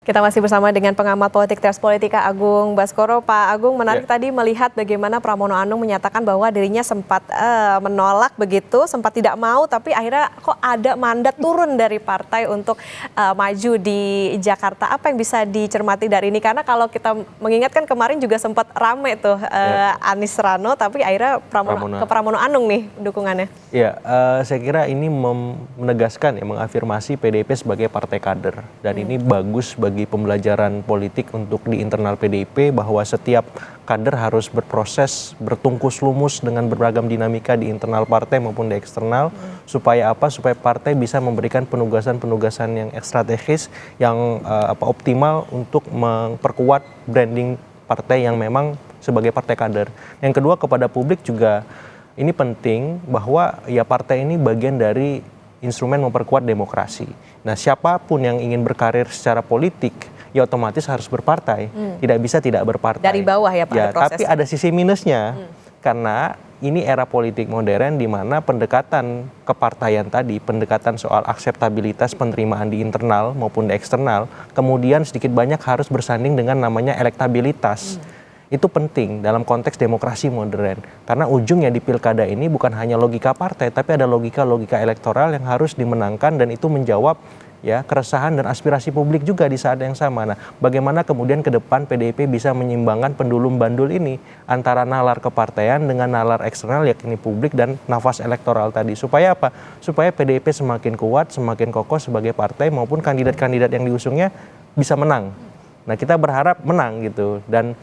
Kita masih bersama dengan pengamat politik Trans Politika Agung Baskoro. Pak Agung, menarik tadi melihat bagaimana Pramono Anung menyatakan bahwa dirinya sempat menolak begitu, sempat tidak mau, tapi akhirnya kok ada mandat turun dari partai untuk maju di Jakarta. Apa yang bisa dicermati dari ini? Karena kalau kita mengingatkan kemarin juga sempat rame tuh Anies Rano, tapi akhirnya ke Pramono Anung nih dukungannya. Ya, saya kira ini menegaskan, mengafirmasi PDIP sebagai partai kader. Dan ini bagus bagi pembelajaran politik untuk di internal PDIP, bahwa setiap kader harus berproses, bertungkus lumus dengan beragam dinamika di internal partai maupun di eksternal. Supaya apa? Supaya partai bisa memberikan penugasan-penugasan yang strategis, yang optimal untuk memperkuat branding partai yang memang sebagai partai kader. Yang kedua, kepada publik juga ini penting, bahwa ya partai ini bagian dari instrumen memperkuat demokrasi. Nah, siapapun yang ingin berkarir secara politik, ya otomatis harus berpartai. Tidak bisa tidak berpartai. Dari bawah ya Pak, ya, tapi ada sisi minusnya. Karena ini era politik modern di mana pendekatan kepartaian tadi, pendekatan soal akseptabilitas penerimaan di internal maupun di eksternal, kemudian sedikit banyak harus bersanding dengan namanya elektabilitas. Itu penting dalam konteks demokrasi modern. Karena ujungnya di pilkada ini bukan hanya logika partai, tapi ada logika-logika elektoral yang harus dimenangkan, dan itu menjawab ya keresahan dan aspirasi publik juga di saat yang sama. Nah, bagaimana kemudian ke depan PDIP bisa menyeimbangkan pendulum bandul ini antara nalar kepartaian dengan nalar eksternal, yakni publik dan nafas elektoral tadi. Supaya apa? Supaya PDIP semakin kuat, semakin kokoh sebagai partai, maupun kandidat-kandidat yang diusungnya bisa menang. Nah, kita berharap menang gitu, dan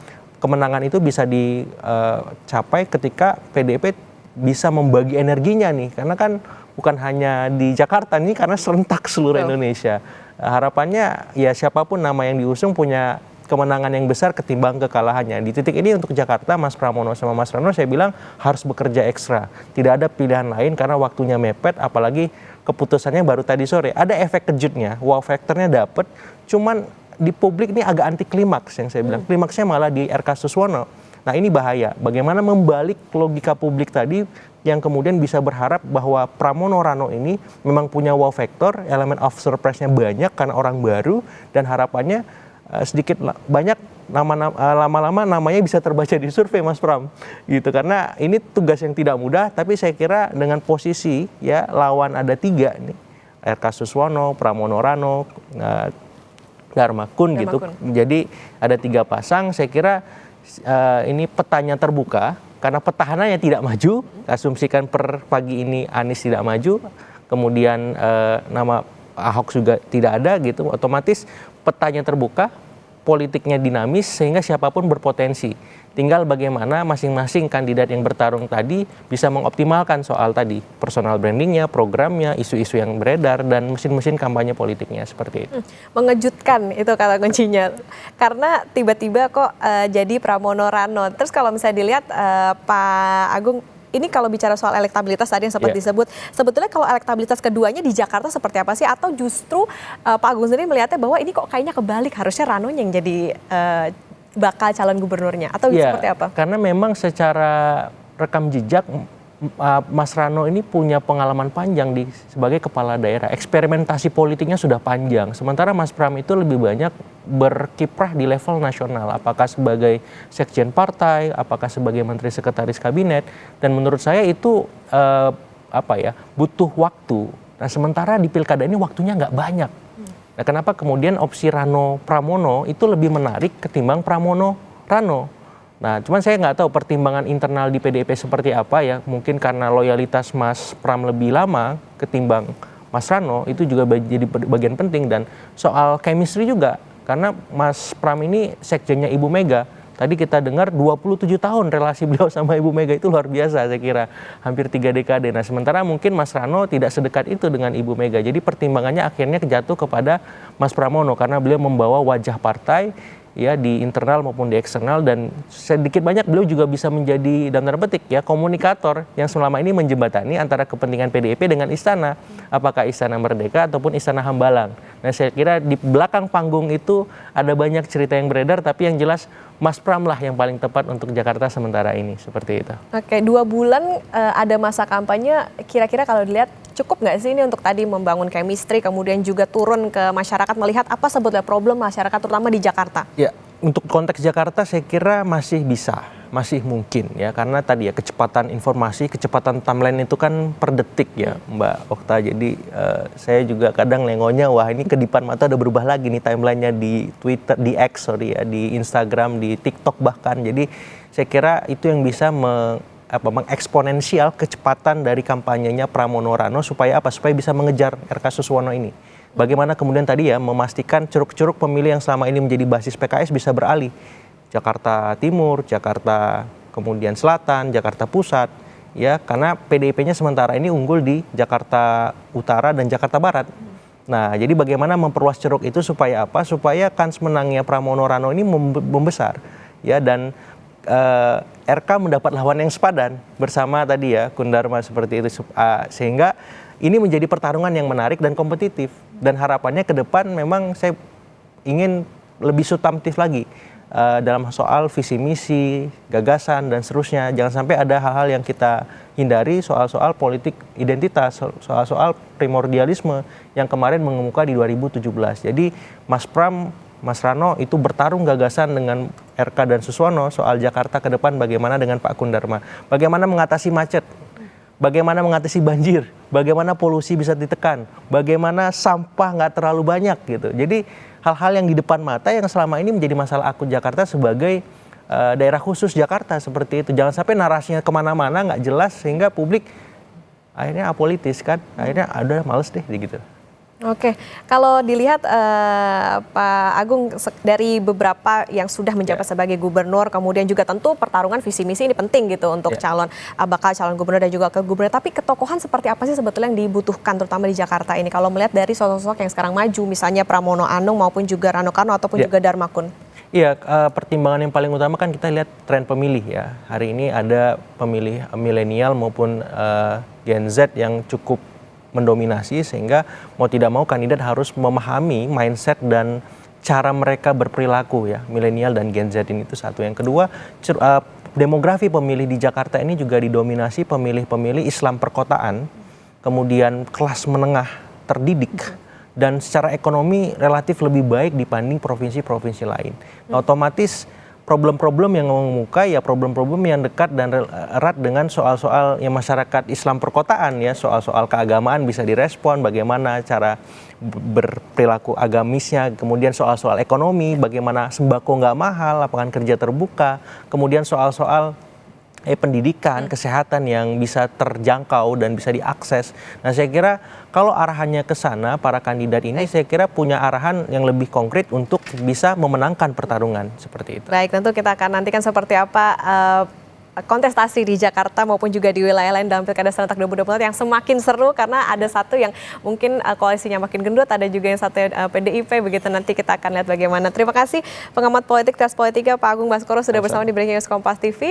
kemenangan itu bisa dicapai ketika PDIP bisa membagi energinya nih, karena kan bukan hanya di Jakarta nih, karena serentak seluruh Indonesia. Harapannya ya siapapun nama yang diusung punya kemenangan yang besar ketimbang kekalahannya. Di titik ini untuk Jakarta, Mas Pramono sama Mas Rano saya bilang harus bekerja ekstra. Tidak ada pilihan lain karena waktunya mepet, apalagi keputusannya baru tadi sore. Ada efek kejutnya, wow factornya dapet, cuman di publik ini agak anti klimaks yang saya bilang. Klimaksnya malah di RK Suswono. Nah, ini bahaya. Bagaimana membalik logika publik tadi yang kemudian bisa berharap bahwa Pramono Rano ini memang punya wow factor, elemen of surprise-nya banyak karena orang baru, dan harapannya sedikit banyak lama-lama namanya bisa terbaca di survei, Mas Pram. Gitu, karena ini tugas yang tidak mudah, tapi saya kira dengan posisi ya lawan ada 3 nih. RK Suswono, Pramono Rano, Dharma Kun gitu. Jadi ada 3 pasang. Saya kira ini petanya terbuka karena petahananya tidak maju. Asumsikan per pagi ini Anies tidak maju, kemudian nama Ahok juga tidak ada gitu. Otomatis petanya terbuka, politiknya dinamis, sehingga siapapun berpotensi. Tinggal bagaimana masing-masing kandidat yang bertarung tadi bisa mengoptimalkan soal tadi, personal brandingnya, programnya, isu-isu yang beredar, dan mesin-mesin kampanye politiknya seperti itu. Mengejutkan itu kata kuncinya, karena tiba-tiba kok jadi Pramono Rano. Terus kalau misalnya dilihat Pak Agung, ini kalau bicara soal elektabilitas tadi yang sempat disebut, sebetulnya kalau elektabilitas keduanya di Jakarta seperti apa sih? Atau justru Pak Agung sendiri melihatnya bahwa ini kok kayaknya kebalik, harusnya Rano yang jadi bakal calon gubernurnya, atau seperti apa? Karena memang secara rekam jejak Mas Rano ini punya pengalaman panjang sebagai kepala daerah. Eksperimentasi politiknya sudah panjang. Sementara Mas Pram itu lebih banyak berkiprah di level nasional. Apakah sebagai sekjen partai, apakah sebagai menteri sekretaris kabinet. Dan menurut saya itu butuh waktu. Nah, sementara di pilkada ini waktunya nggak banyak. Nah, kenapa kemudian opsi Rano Pramono itu lebih menarik ketimbang Pramono Rano? Nah, cuman saya nggak tahu pertimbangan internal di PDIP seperti apa ya. Mungkin karena loyalitas Mas Pram lebih lama ketimbang Mas Rano, itu juga jadi bagian penting. Dan soal chemistry juga, karena Mas Pram ini sekjennya Ibu Mega. Tadi kita dengar 27 tahun relasi beliau sama Ibu Mega, itu luar biasa saya kira. Hampir 3 dekade. Nah, sementara mungkin Mas Rano tidak sedekat itu dengan Ibu Mega. Jadi pertimbangannya akhirnya jatuh kepada Mas Pramono karena beliau membawa wajah partai ya di internal maupun di eksternal, dan sedikit banyak beliau juga bisa menjadi dalam tanda petik ya komunikator yang selama ini menjembatani antara kepentingan PDIP dengan istana, apakah Istana Merdeka ataupun Istana Hambalang. Nah, saya kira di belakang panggung itu ada banyak cerita yang beredar, tapi yang jelas Mas Pram lah yang paling tepat untuk Jakarta sementara ini, seperti itu. Oke, 2 bulan ada masa kampanye, kira-kira kalau dilihat cukup nggak sih ini untuk tadi membangun chemistry, kemudian juga turun ke masyarakat melihat apa sebetulnya problem masyarakat terutama di Jakarta? Ya, untuk konteks Jakarta saya kira masih bisa, masih mungkin ya, karena tadi ya kecepatan informasi, kecepatan timeline itu kan per detik ya Mbak Okta. Jadi saya juga kadang lengonya, wah ini kedipan mata udah berubah lagi nih timelinenya di Twitter, di X sorry ya, di Instagram, di TikTok bahkan. Jadi saya kira itu yang bisa mengeksponensial kecepatan dari kampanyenya Pramono Rano supaya apa? Supaya bisa mengejar RK Suswono ini. Bagaimana kemudian tadi ya memastikan curug-curug pemilih yang selama ini menjadi basis PKS bisa beralih. Jakarta Timur, Jakarta kemudian Selatan, Jakarta Pusat, ya karena PDIP-nya sementara ini unggul di Jakarta Utara dan Jakarta Barat. Nah, jadi bagaimana memperluas ceruk itu supaya apa? Supaya kans menangnya Pramono Rano ini membesar, ya dan RK mendapat lawan yang sepadan bersama tadi ya Kundarma seperti itu, sehingga ini menjadi pertarungan yang menarik dan kompetitif dan harapannya ke depan memang saya ingin lebih substantif lagi. Dalam soal visi misi, gagasan dan seterusnya. Jangan sampai ada hal-hal yang kita hindari, soal-soal politik identitas, soal-soal primordialisme yang kemarin mengemuka di 2017. Jadi Mas Pram, Mas Rano itu bertarung gagasan dengan RK dan Suswono soal Jakarta ke depan bagaimana dengan Pak Kundarma. Bagaimana mengatasi macet, bagaimana mengatasi banjir, bagaimana polusi bisa ditekan, bagaimana sampah nggak terlalu banyak gitu. Jadi hal-hal yang di depan mata yang selama ini menjadi masalah akut Jakarta sebagai daerah khusus Jakarta seperti itu. Jangan sampai narasinya kemana-mana nggak jelas sehingga publik akhirnya apolitis kan. Akhirnya ada males deh gitu. Oke, kalau dilihat Pak Agung dari beberapa yang sudah menjabat sebagai gubernur, kemudian juga tentu pertarungan visi misi ini penting gitu untuk bakal calon gubernur dan juga ke gubernur. Tapi ketokohan seperti apa sih sebetulnya yang dibutuhkan terutama di Jakarta ini? Kalau melihat dari sosok-sosok yang sekarang maju, misalnya Pramono Anung maupun juga Rano Karno ataupun juga Darmakun. Iya, pertimbangan yang paling utama kan kita lihat tren pemilih ya. Hari ini ada pemilih milenial maupun Gen Z yang cukup mendominasi sehingga mau tidak mau kandidat harus memahami mindset dan cara mereka berperilaku ya, milenial dan Gen Z ini itu satu. Yang kedua, demografi pemilih di Jakarta ini juga didominasi pemilih-pemilih Islam perkotaan, kemudian kelas menengah terdidik dan secara ekonomi relatif lebih baik dibanding provinsi-provinsi lain. Nah, otomatis problem-problem yang mengemuka ya problem-problem yang dekat dan erat dengan soal-soal yang masyarakat Islam perkotaan ya, soal-soal keagamaan bisa direspon, bagaimana cara berperilaku agamisnya, kemudian soal-soal ekonomi, bagaimana sembako nggak mahal, lapangan kerja terbuka, kemudian soal-soal pendidikan, kesehatan yang bisa terjangkau dan bisa diakses. Nah, saya kira kalau arahannya ke sana, para kandidat ini saya kira punya arahan yang lebih konkret untuk bisa memenangkan pertarungan seperti itu. Baik, tentu kita akan nantikan seperti apa kontestasi di Jakarta maupun juga di wilayah lain dalam Pilkada serentak 2024 yang semakin seru karena ada satu yang mungkin koalisinya makin gendut, ada juga yang satu PDIP, begitu nanti kita akan lihat bagaimana. Terima kasih pengamat politik Trans Politika Pak Agung Baskoro sudah bersama di Breaking News Kompas TV.